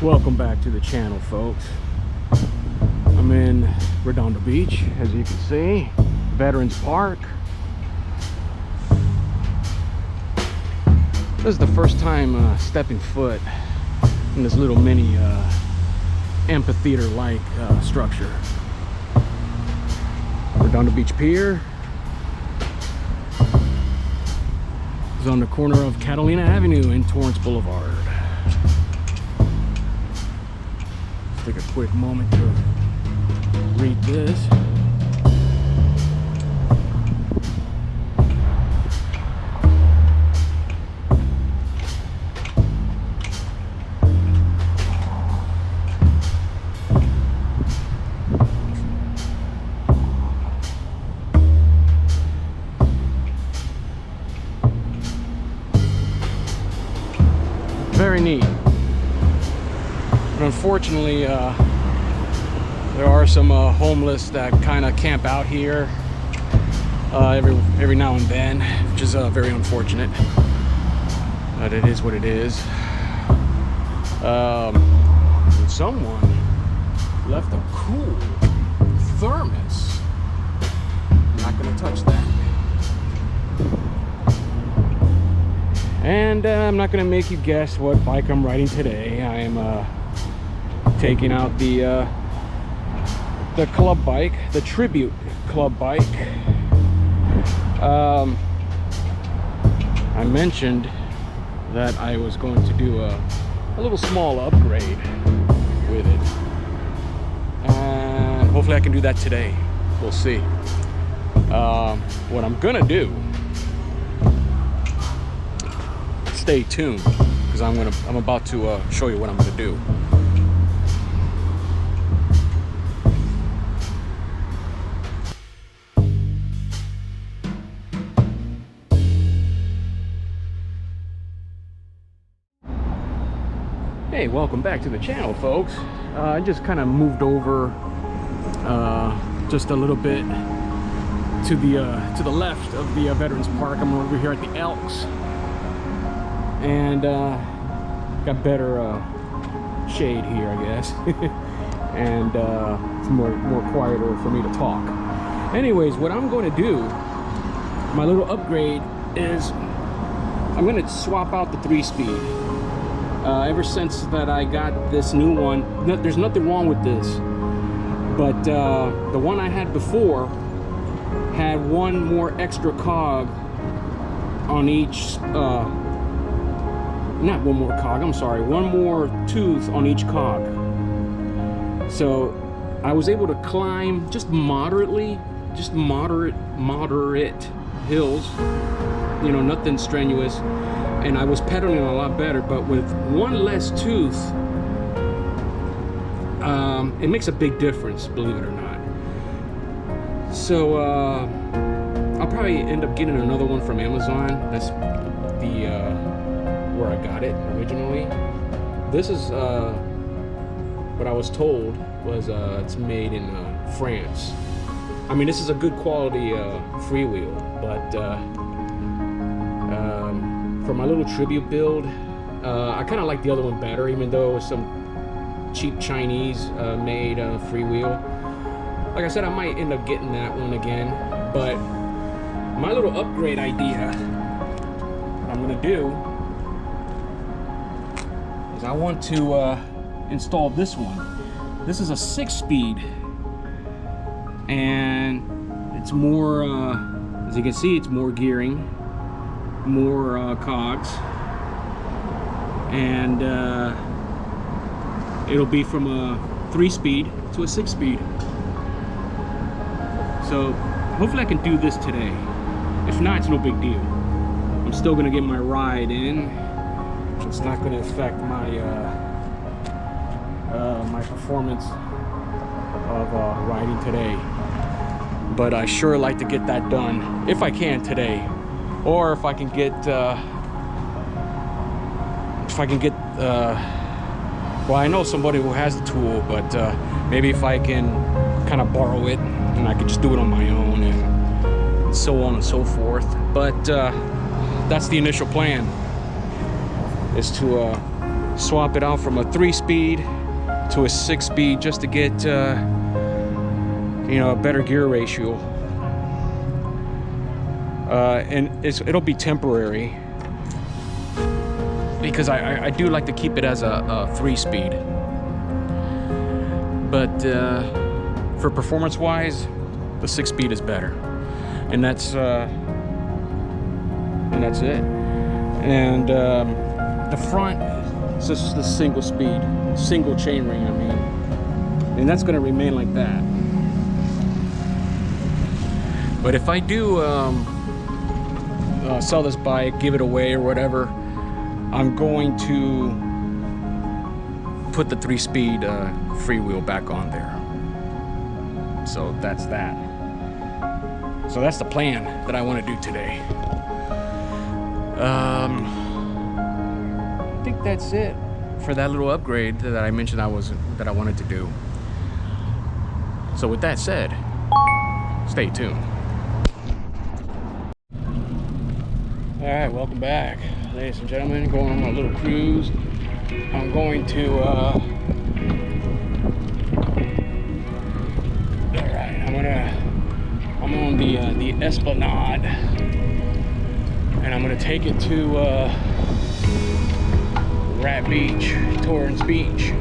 Welcome back to the channel, folks. I'm in Redondo Beach, as you can see, Veterans Park. This is the first time stepping foot in this little mini amphitheater-like structure. Redondo Beach Pier is on the corner of Catalina Avenue and Torrance Boulevard. Take a quick moment to read this. Very neat. But unfortunately, there are some homeless that kind of camp out here every now and then, which is very unfortunate. But it is what it is. Someone left a cool thermos. I'm not gonna touch that. And I'm not gonna make you guess what bike I'm riding today. I am taking out the club bike, the tribute club bike. I mentioned that I was going to do a little small upgrade with it, and hopefully I can do that today. We'll see. What I'm gonna do, stay tuned, because I'm about to show you what I'm gonna do. Hey, welcome back to the channel, folks. I just kind of moved over just a little bit to the left of the Veterans Park. I'm over here at the Elks, and got better shade here, I guess, and it's more quieter for me to talk. Anyways, what I'm going to do, my little upgrade, is I'm going to swap out the 3-speed. Ever since that I got this new one, there's nothing wrong with this, but the one I had before had one more extra cog on each, not one more cog, I'm sorry, one more tooth on each cog. So I was able to climb just moderate hills, you know, nothing strenuous. And I was pedaling a lot better, but with one less tooth, it makes a big difference, believe it or not. So I'll probably end up getting another one from Amazon. That's the where I got it originally. This is what I was told was it's made in France. I mean, this is a good quality freewheel, but for my little tribute build, I kind of like the other one better, even though it was some cheap Chinese made freewheel. Like I said, I might end up getting that one again, but my little upgrade idea, what I'm gonna do is I want to install this one. This is a 6-speed, and it's more, as you can see, it's more gearing, more cogs, and it'll be from a 3-speed to a 6-speed. So hopefully I can do this today. If not, it's no big deal. I'm still gonna get my ride in. It's not gonna affect my my performance of riding today, but I sure like to get that done if I can today. Or if I can get, well, I know somebody who has the tool, but maybe if I can kind of borrow it, and I could just do it on my own, and so on and so forth. But that's the initial plan, is to swap it out from a 3-speed to a 6-speed just to get you know, a better gear ratio. And it'll be temporary because I do like to keep it as a 3-speed. But for performance-wise, the 6-speed is better, and that's it. And the front, it's just the single speed, single chain ring, I mean, and that's going to remain like that. But if I do sell this bike, give it away or whatever, I'm going to put the 3-speed freewheel back on there. So that's that. So that's the plan that I want to do today. I think that's it for that little upgrade that I mentioned that I wanted to do. So with that said, stay tuned. All right, welcome back, ladies and gentlemen. Going on a little cruise. I'm going to all right, I'm on the Esplanade, and I'm gonna take it to Rat Beach, Torrance Beach.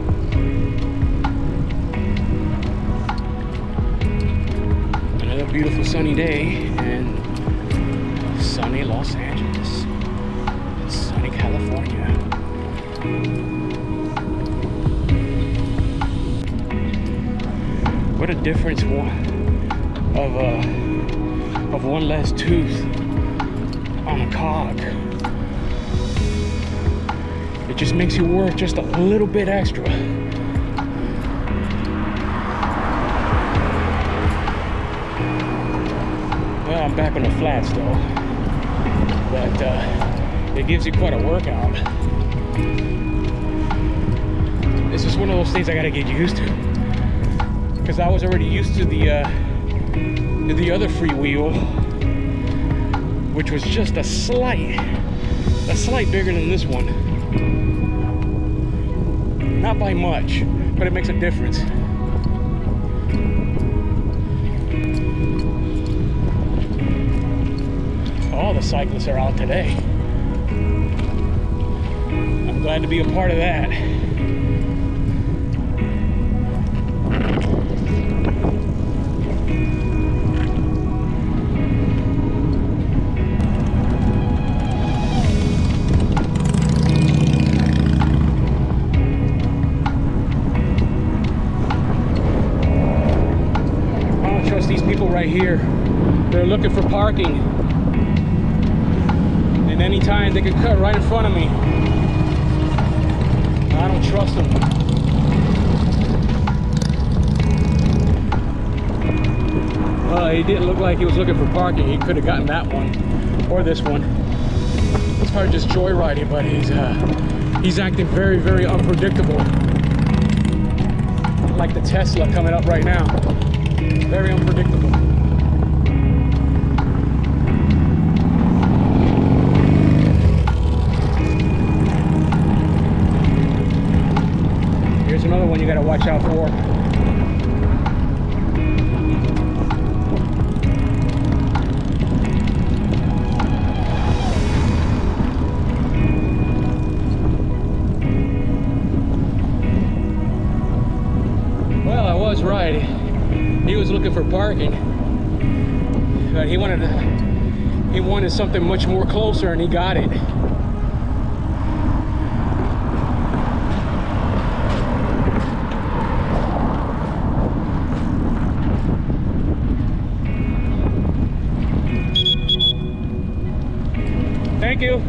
Another beautiful sunny day in sunny Los Angeles, and sunny California. What a difference of one less tooth on a cog. It just makes you work just a little bit extra. Well, I'm back on the flats though, but it gives you quite a workout. This is one of those things I gotta get used to, because I was already used to the other freewheel, which was just a slight bigger than this one. Not by much, but it makes a difference. All the cyclists are out today. I'm glad to be a part of that. Right here, they're looking for parking, and anytime they can cut right in front of me. I don't trust them. Well, he didn't look like he was looking for parking. He could have gotten that one or this one. It's probably just joyriding, but he's acting very, very unpredictable, like the Tesla coming up right now. Very unpredictable. Here's another one you gotta watch out for. Well, I was right. He was looking for parking, but he wanted something much more closer, and he got it. Thank you.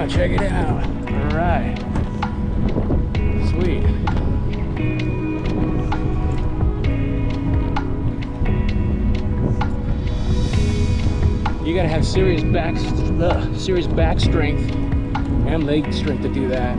Check it out. All right. Sweet. You gotta have serious back strength and leg strength to do that.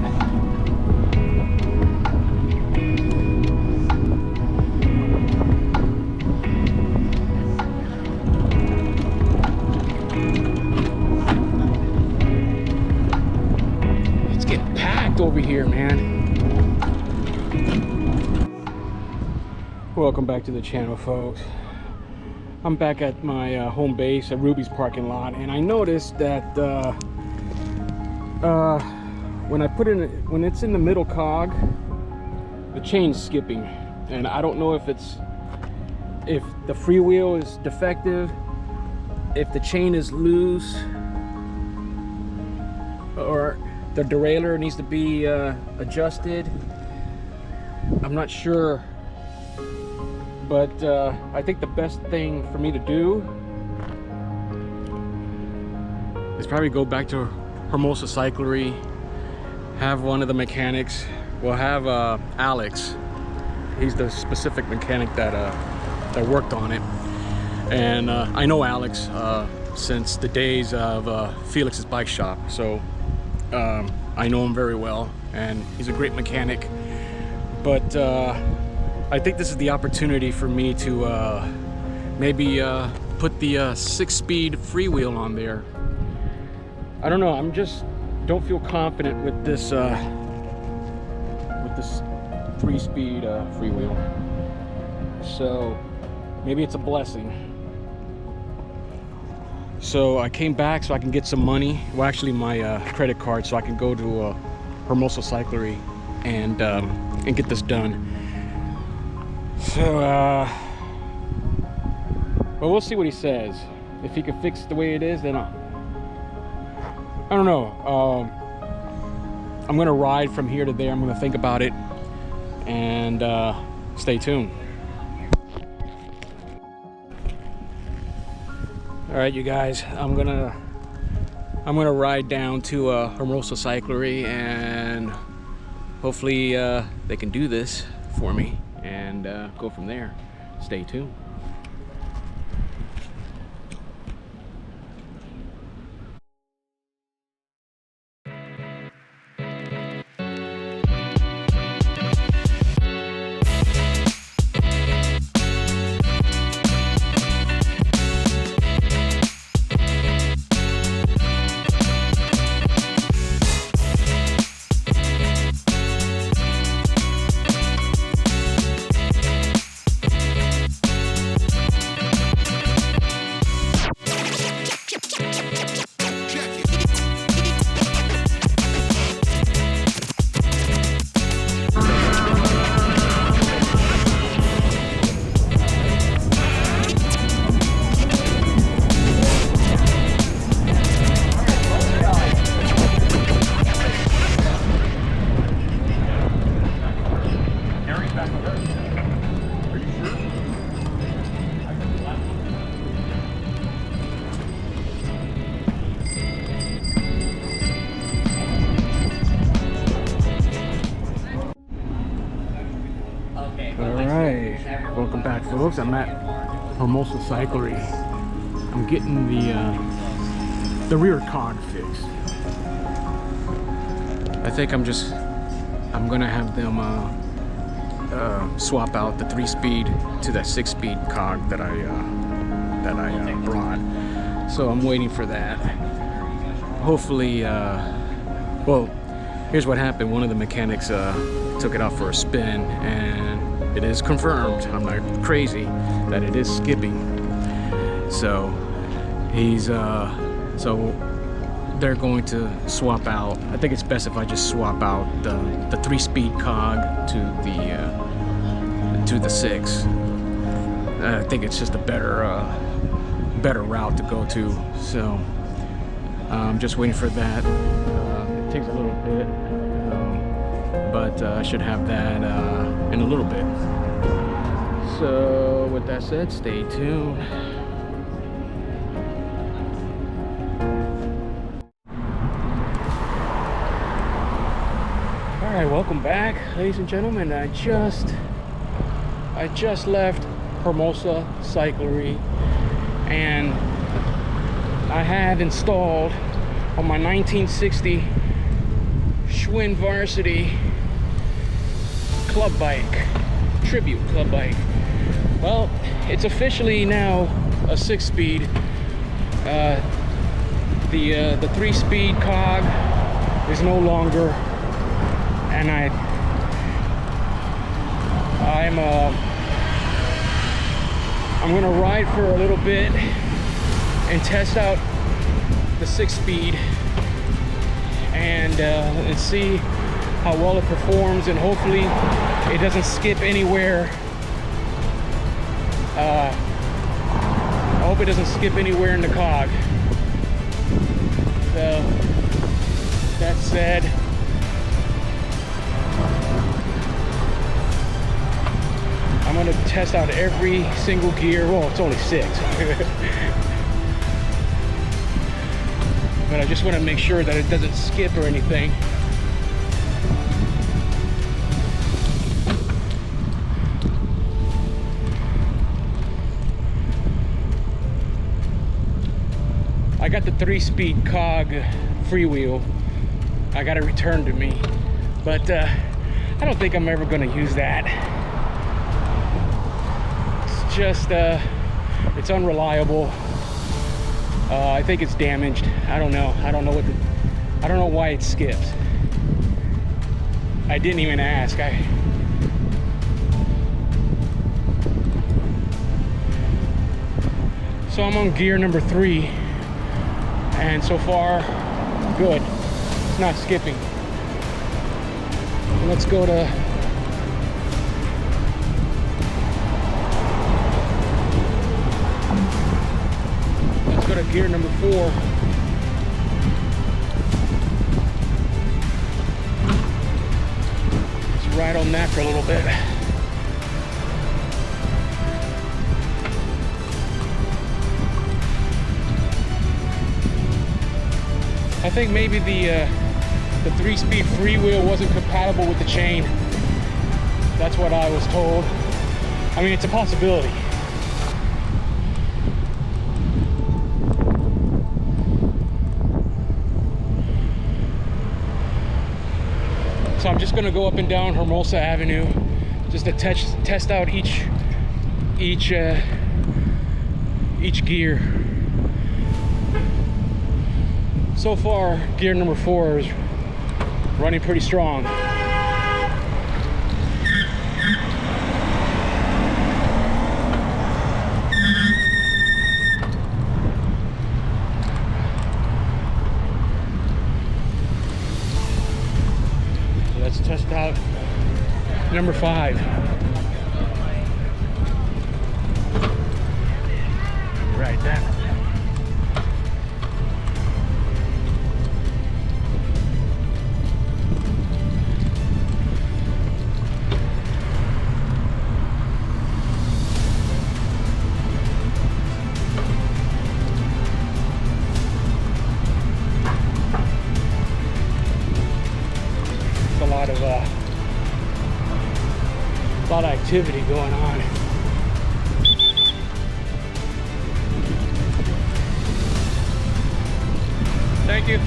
It's getting packed over here, man. Welcome back to the channel, folks. I'm back at my home base at Ruby's parking lot, and I noticed that when it's in the middle cog, the chain's skipping, and I don't know if the freewheel is defective, if the chain is loose, or the derailleur needs to be adjusted. I'm not sure. But I think the best thing for me to do is probably go back to Hermosa Cyclery, have one of the mechanics. We'll have Alex. He's the specific mechanic that worked on it. And I know Alex since the days of Felix's bike shop. So I know him very well, and he's a great mechanic. But I think this is the opportunity for me to maybe put the 6-speed freewheel on there. I don't know, don't feel confident with this 3-speed freewheel. So maybe it's a blessing. So I came back so I can get some money. Well, actually my credit card, so I can go to Hermosa Cyclery and get this done. So, but we'll see what he says. If he can fix it the way it is, then I don't know. I'm gonna ride from here to there. I'm gonna think about it, and stay tuned. All right, you guys. I'm gonna ride down to Hermosa Cyclery, and hopefully they can do this for me, and go from there. Stay tuned. Welcome back, folks. I'm at Hermosa Cyclery. I'm getting the rear cog fixed. I think I'm gonna have them swap out the 3-speed to that 6-speed cog that I brought. So I'm waiting for that. Hopefully, well, here's what happened. One of the mechanics took it out for a spin, and it is confirmed, I'm not crazy, that it is skipping. So they're going to swap out. I think it's best if I just swap out the 3-speed cog to the 6. I think it's just a better route to go to. So I'm just waiting for that. It takes a little bit, but I should have that in a little bit. So with that said, stay tuned. All right, welcome back, ladies and gentlemen. I just left Hermosa Cyclery, and I have installed on my 1960 Schwinn Varsity club bike, tribute club bike. Well, it's officially now a 6-speed. The 3-speed cog is no longer, and I'm gonna ride for a little bit and test out the 6-speed and see how well it performs, and hopefully it doesn't skip anywhere. I hope it doesn't skip anywhere in the cog. So that said, I'm gonna test out every single gear. Well, it's only 6. But I just want to make sure that it doesn't skip or anything. I got the 3-speed cog freewheel. I got it returned to me, but I don't think I'm ever going to use that. It's just it's unreliable. I think it's damaged. I don't know. I don't know why it skips. I didn't even ask. So I'm on gear number 3, and so far, good. It's not skipping. Let's go to gear number 4. Let's ride on that for a little bit. I think maybe the 3-speed freewheel wasn't compatible with the chain. That's what I was told. I mean, it's a possibility. So I'm just gonna go up and down Hermosa Avenue just to test out each gear. So far, gear number 4 is running pretty strong. Let's test out number 5. Right there. A lot of activity going on. Thank you.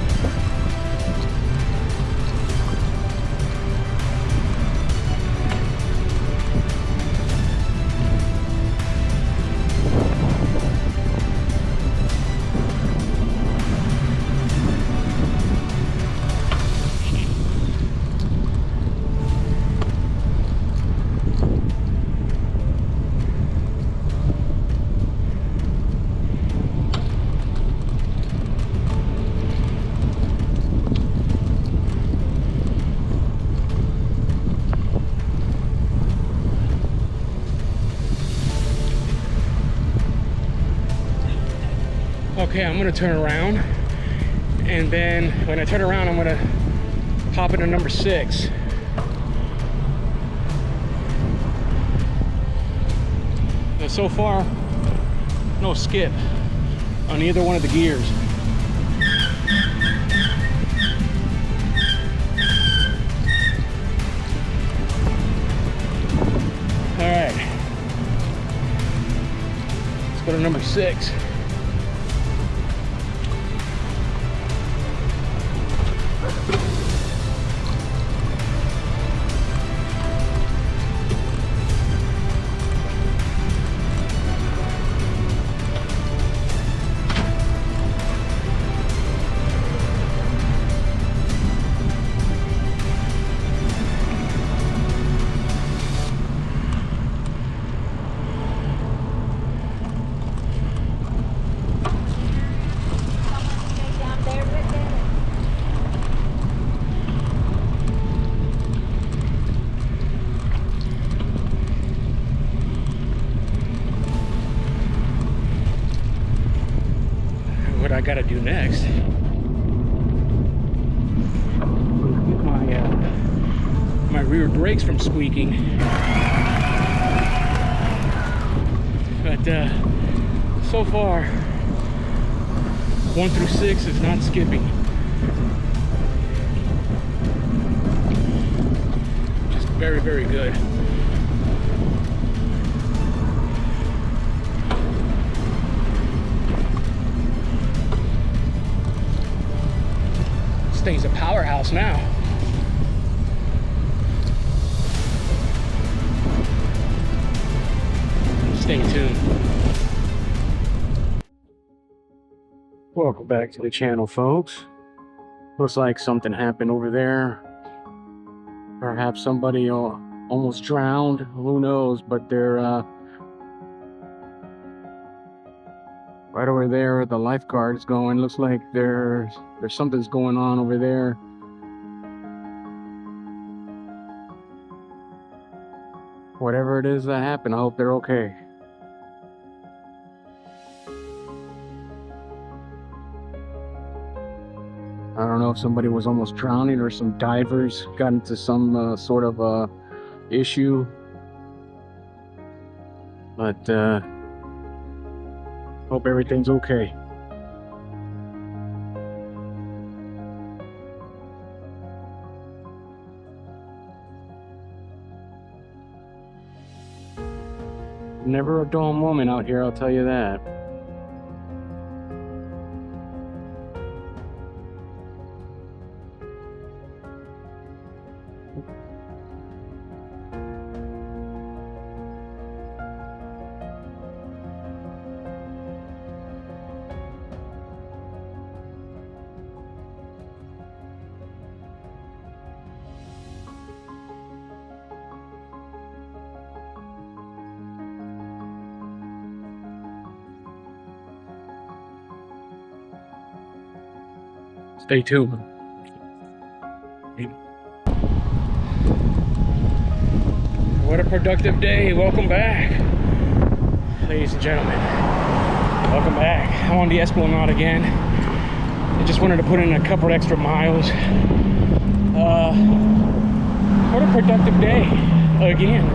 Okay, I'm gonna turn around, and then when I turn around, I'm gonna hop into number 6. Now, so far, no skip on either one of the gears. All right, let's go to number 6. I gotta do next. My rear brakes from squeaking. But so far, 1 through 6 is not skipping. Just very, very good. This thing's a powerhouse now. Stay tuned. Welcome back to the channel, folks. Looks like something happened over there. Perhaps somebody almost drowned. Who knows? But they're right over there. The lifeguard is going. Looks like there's something's going on over there. Whatever it is that happened, I hope they're okay. I don't know if somebody was almost drowning or some divers got into some sort of issue. But hope everything's okay. Never a dull moment out here, I'll tell you that. Stay tuned. What a productive day. Welcome back, ladies and gentlemen. Welcome back. I'm on the Esplanade again. I just wanted to put in a couple extra miles. What a productive day again.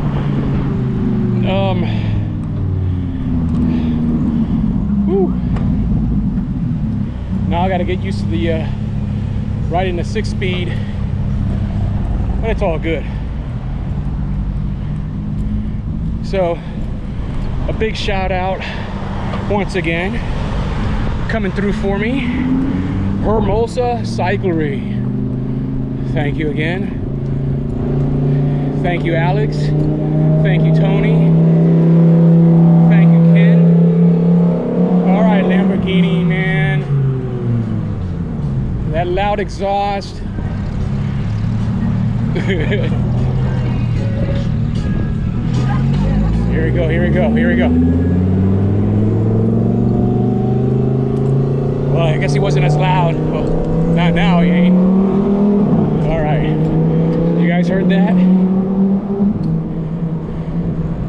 Now I got to get used to the riding the 6-speed, but it's all good. So a big shout out once again coming through for me, Hermosa Cyclery. Thank you again. Thank you, Alex. Thank you, Tony. Thank you, Ken. All right, Lamborghini, man. That loud exhaust. Here we go, here we go, here we go. Well, I guess he wasn't as loud. Well, not now, he ain't. All right. You guys heard that?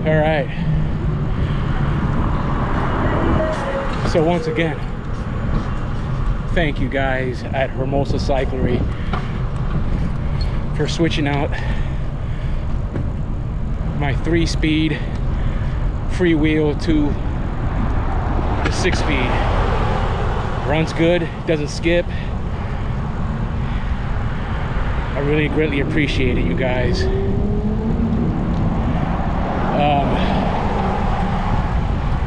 All right. So once again, thank you guys at Hermosa Cyclery for switching out my 3-speed freewheel to the 6-speed. Runs good, doesn't skip. I really greatly appreciate it, you guys.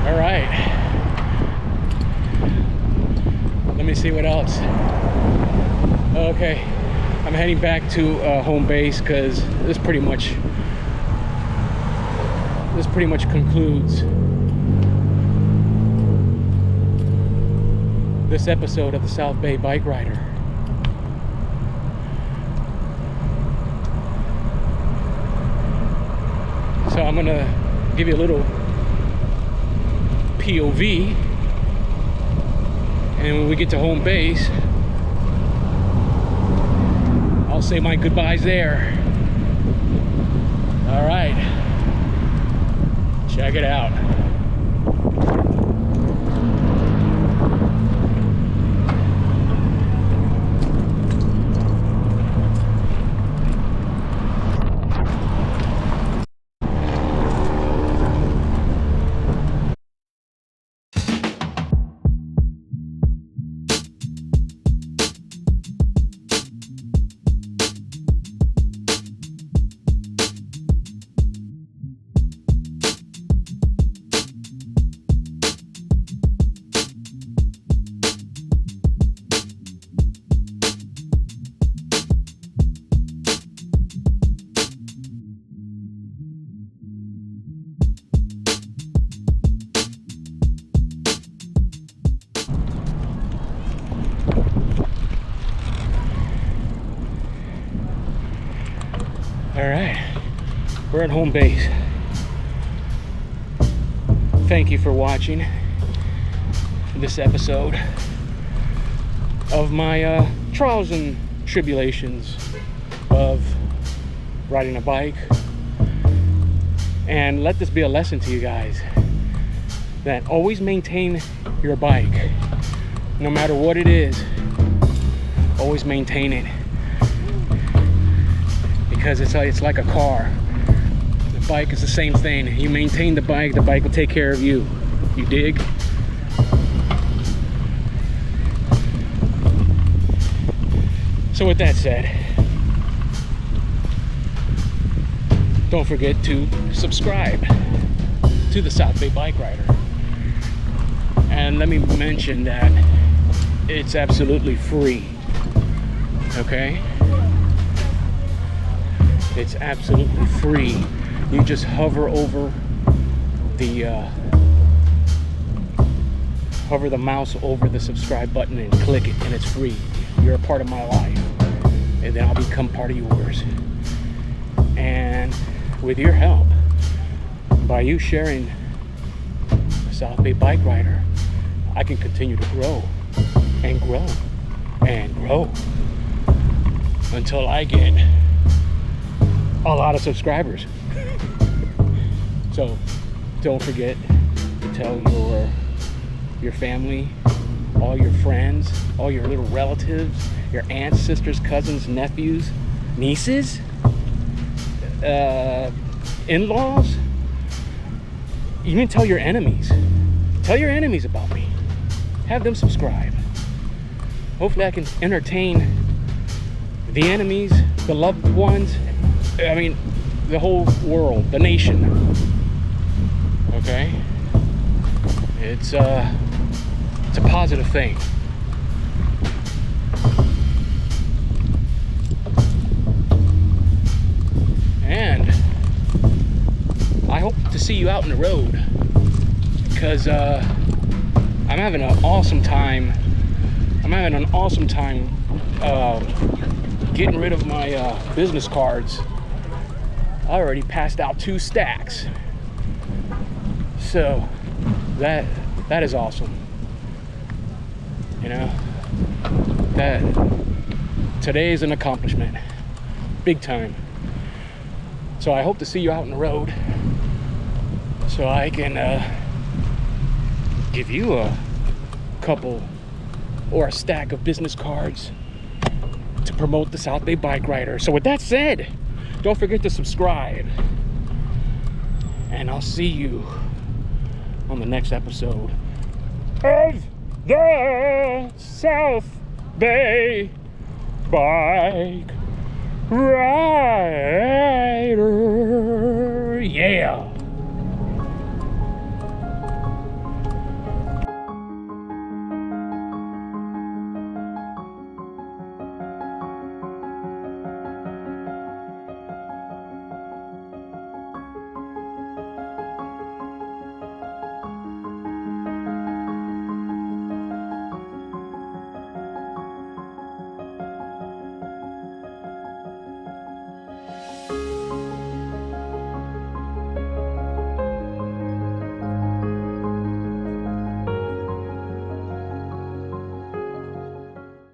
All right. Let me see what else. Okay, I'm heading back to home base because this pretty much concludes this episode of the South Bay Bike Rider. So I'm gonna give you a little POV, and when we get to home base, I'll say my goodbyes there. All right, check it out. All right, we're at home base. Thank you for watching this episode of my trials and tribulations of riding a bike. And let this be a lesson to you guys that always maintain your bike, no matter what it is. Always maintain it, because it's like a car. The bike is the same thing. You maintain the bike will take care of you. You dig? So with that said, don't forget to subscribe to the South Bay Bike Rider. And let me mention that it's absolutely free. Okay? It's absolutely free. You just hover over the mouse over the subscribe button and click it, and it's free. You're a part of my life, and then I'll become part of yours. And with your help, by you sharing the South Bay Bike Rider, I can continue to grow and grow and grow until I get a lot of subscribers. So don't forget to tell your family, all your friends, all your little relatives, your aunts, sisters, cousins, nephews, nieces, in-laws, even tell your enemies. Tell your enemies about me. Have them subscribe. Hopefully I can entertain the enemies, the loved ones, I mean, the whole world, the nation. Okay? It's a positive thing. And I hope to see you out on the road, because I'm having an awesome time. Getting rid of my business cards. I already passed out 2 stacks. So that is awesome. You know, that today is an accomplishment, big time. So I hope to see you out on the road, so I can give you a couple or a stack of business cards to promote the South Bay Bike Rider. So with that said, don't forget to subscribe, and I'll see you on the next episode of the South Bay Bike Rider. Yeah.